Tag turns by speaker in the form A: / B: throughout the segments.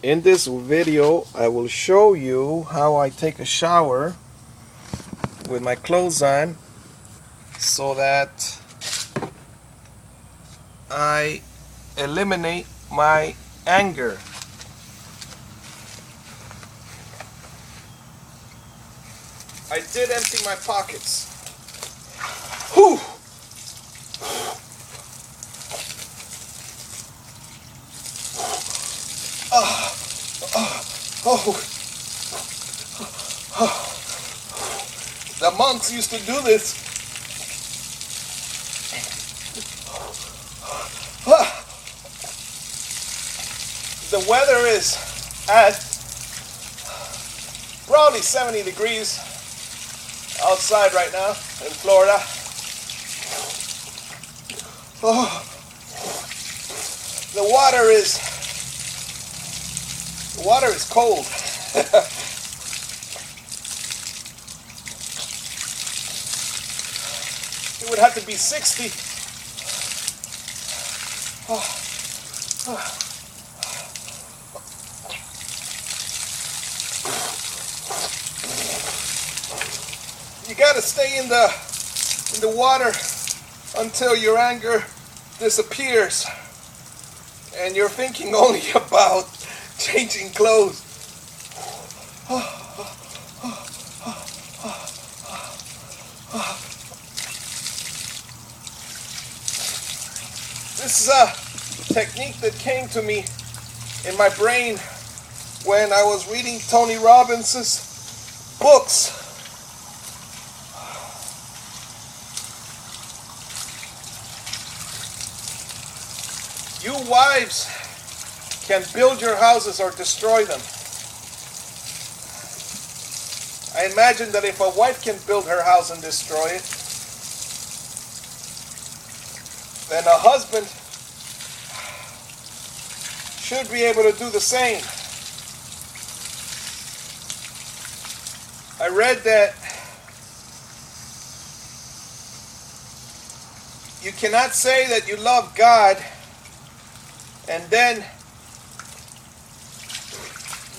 A: In this video, I will show you how I take a shower with my clothes on so that I eliminate my anger. I did empty my pockets. Whew! The monks used to do this. The weather is at probably 70 degrees outside right now in Florida. The water is cold. It would have to be 60. You gotta stay in the water until your anger disappears and you're thinking only about changing clothes. This is a technique that came to me in my brain when I was reading Tony Robbins' books. You wives can build your houses or destroy them. I imagine that if a wife can build her house and destroy it, then a husband should be able to do the same. I read that you cannot say that you love God and then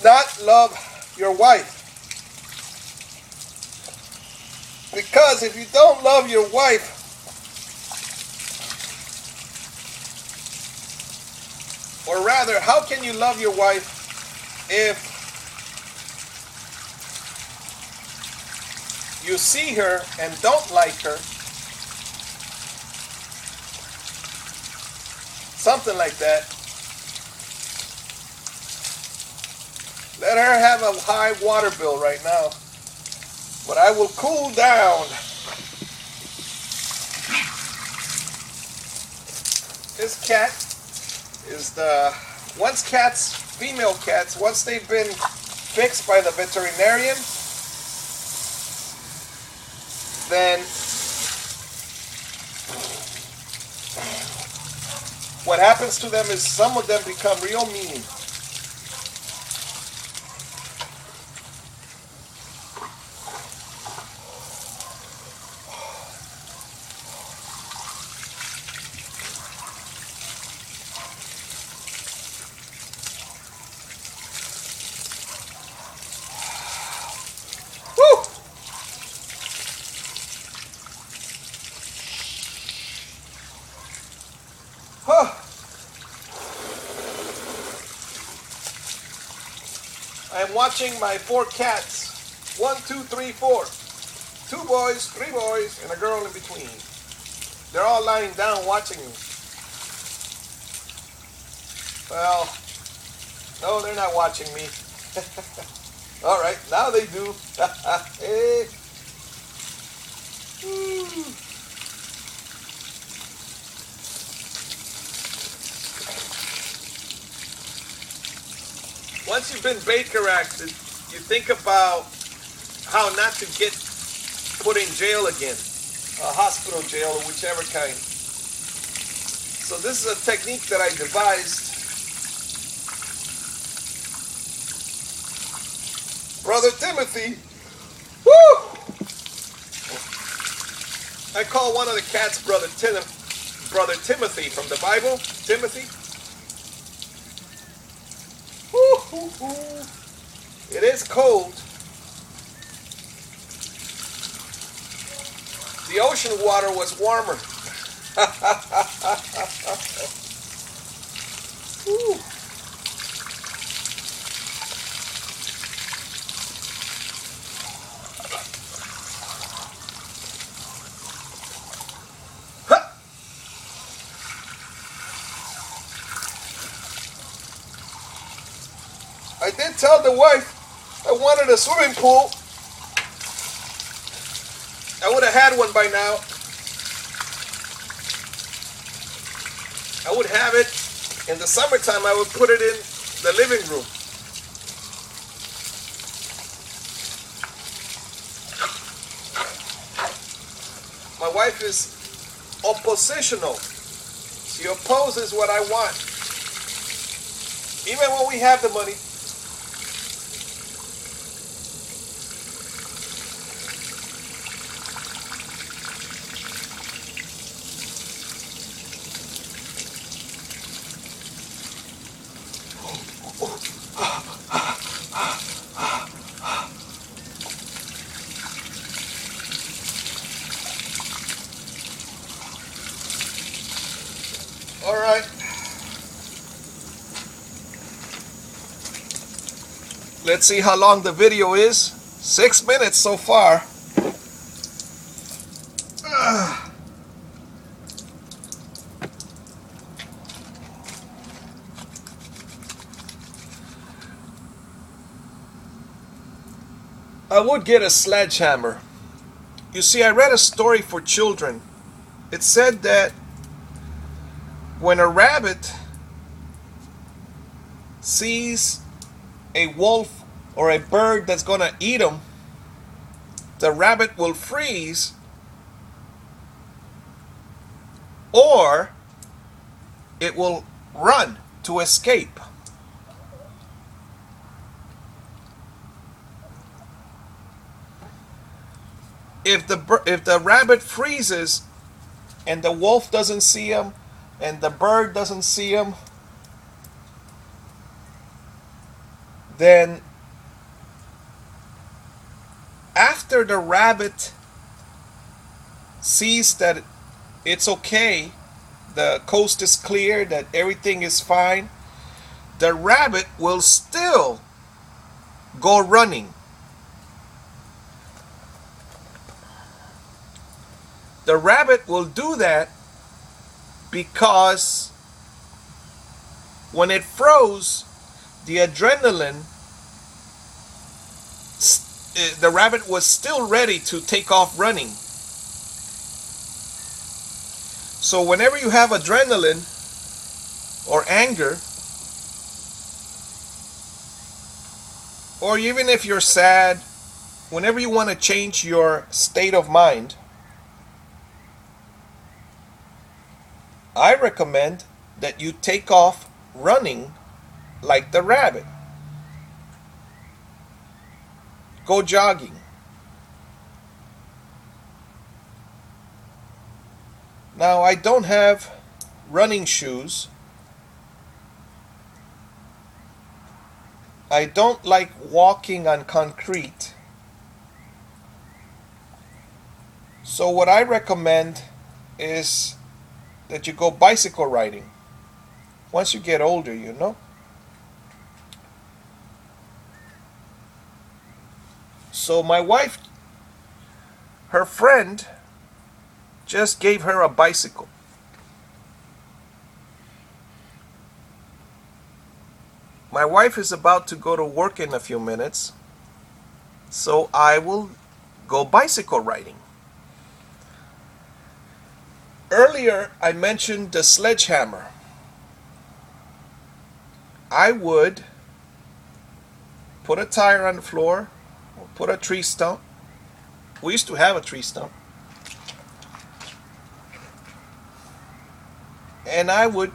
A: not love your wife. Because if you don't love your wife, or rather, how can you love your wife if you see her and don't like her? Something like that. Let her have a high water bill right now, but I will cool down. This cat is female cats, once they've been fixed by the veterinarian, then what happens to them is some of them become real mean. I'm watching my 4 cats. 1, 2, 3, 4. 2 boys, 3 boys, and a girl in between. They're all lying down watching me. Well, no, they're not watching me. All right, now they do. Hey. Once you've been Baker acted, you think about how not to get put in jail again, a hospital jail or whichever kind. So this is a technique that I devised. Brother Timothy, woo! I call one of the cats Brother Timothy from the Bible. Timothy. Woo! It is cold. The ocean water was warmer. Whew. I did tell the wife I wanted a swimming pool. I would have had one by now. I would have it. In the summertime, I would put it in the living room. My wife is oppositional. She opposes what I want. Even when we have the money. All right. Let's see how long the video is. 6 minutes so far. I would get a sledgehammer. You see, I read a story for children. It said that when a rabbit sees a wolf or a bird that's going to eat him, the rabbit will freeze, or it will run to escape. If the rabbit freezes and the wolf doesn't see him and the bird doesn't see him, then after the rabbit sees that it's okay, the coast is clear, that everything is fine, the rabbit will still go running. The rabbit will do that because when it froze, the adrenaline, the rabbit was still ready to take off running. So whenever you have adrenaline or anger, or even if you're sad, whenever you want to change your state of mind, I recommend that you take off running like the rabbit. Go jogging. Now, I don't have running shoes. I don't like walking on concrete. So what I recommend is that you go bicycle riding. Once you get older, you know. So my wife, her friend, just gave her a bicycle. My wife is about to go to work in a few minutes, so I will go bicycle riding. Earlier, I mentioned the sledgehammer. I would put a tire on the floor, or put a tree stump. We used to have a tree stump. And I would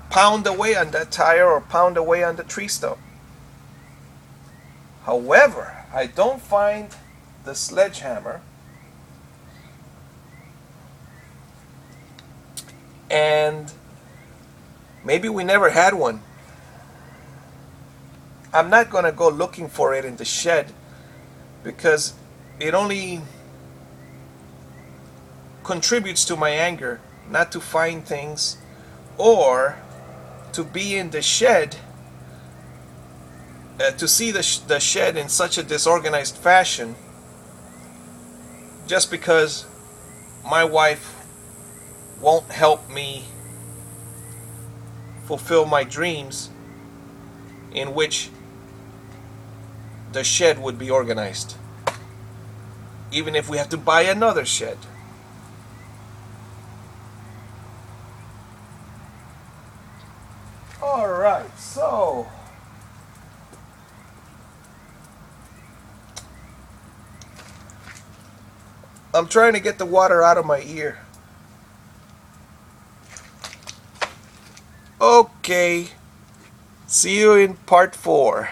A: pound away on that tire or pound away on the tree stump. However, I don't find the sledgehammer, and maybe we never had one. I'm not going to go looking for it in the shed, because it only contributes to my anger not to find things, or to be in the shed, to see the shed in such a disorganized fashion, just because my wife won't help me fulfill my dreams in which the shed would be organized, even if we have to buy another shed. Alright, so I'm trying to get the water out of my ear. Okay, see you in part 4.